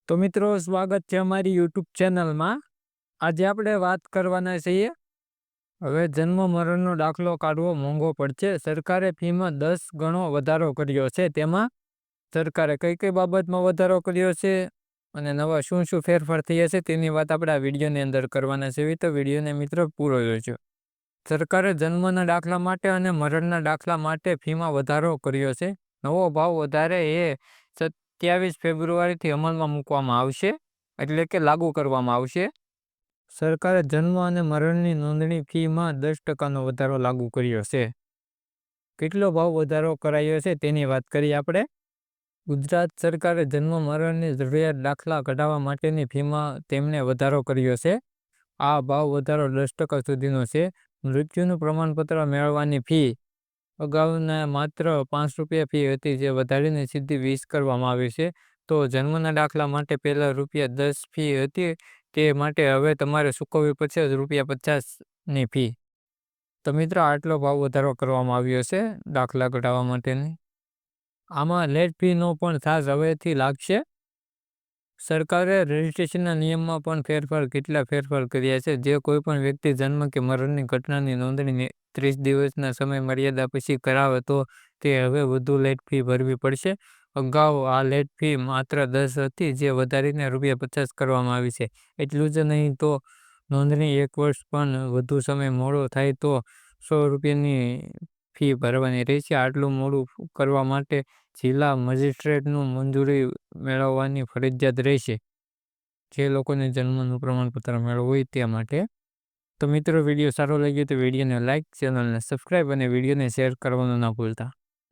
તો મિત્રો સ્વાગત છે અમારી યુટ્યુબ ચેનલમાં. આજે આપણે વાત કરવાના છીએ હવે જન્મ મરણનો દાખલો કાઢવો મોંઘો પડશે. સરકારે ફીમાં 10 ગણો વધારો કર્યો છે. તેમાં સરકારે કઈ કઈ બાબતમાં વધારો કર્યો છે અને નવા શું શું ફેરફાર થયા છે તેની વાત આપણે આ વિડીયોની અંદર કરવાના છે. તો વિડીયોને મિત્રો પૂરો જોજો. સરકારે જન્મના દાખલા માટે અને મરણના દાખલા માટે ફીમાં વધારો કર્યો છે. નવો ભાવ વધારે એ 27 ફેબ્રુઆરીથી અમલમાં મૂકવામાં આવશે, એટલે કે લાગુ કરવામાં આવશે. સરકારે જન્મ અને મરણની નોંધણી ફીમાં 10% વધારો લાગુ કર્યો છે. કેટલો ભાવ વધારો કરાયો છે તેની વાત કરીએ આપણે. ગુજરાત સરકારે જન્મ મરણની જરૂરિયાત દાખલા કઢાવવા માટેની ફીમાં તેમણે વધારો કર્યો છે. આ ભાવ વધારો 10% સુધીનો છે. મૃત્યુનું પ્રમાણપત્ર મેળવવાની ફી અગાઉના માત્ર ₹5 ફી હતી, જે વધારીને સીધી 20 કરવામાં આવી છે. તો જન્મના દાખલા માટે પહેલાં ₹10 ફી હતી, તે માટે હવે તમારે ચૂકવવી પડશે ₹50ની ફી. તો મિત્રો આટલો ભાવ વધારો કરવામાં આવ્યો છે દાખલા કઢાવવા માટેની. આમાં લેટ ફીનો પણ ચાર્જ હવેથી લાગશે. સરકારે રજિસ્ટ્રેશનના નિયમમાં પણ કેટલા ફેરફાર કર્યા છે. જે કોઈપણ વ્યક્તિ જન્મ કે મરણની ઘટનાની નોંધણી 30 દિવસના સમય મર્યાદા પછી કરાવે તો તે હવે વધુ લેટ ફી ભરવી પડશે. અગાઉ આ લેટ ફી માત્ર 10 હતી, જે વધારીને ₹50 કરવામાં આવી છે. એટલું જ નહીં, તો નોંધણી 1 વર્ષ પણ વધુ સમય મોડો થાય તો ₹100ની ફી ભરવાની રહેશે. આટલું મોડું કરવા માટે જિલ્લા મજિસ્ટ્રેટનું મંજૂરી મેળવવાની ફરજિયાત રહેશે, જે લોકોને જન્મનું પ્રમાણપત્ર મેળવવું હોય તે માટે. તો મિત્રો વિડીયો સારો લાગ્યો તો વિડીયોને લાઇક, ચેનલને સબસ્ક્રાઈબ અને વિડીયોને શેર કરવાનું ના ભૂલતા.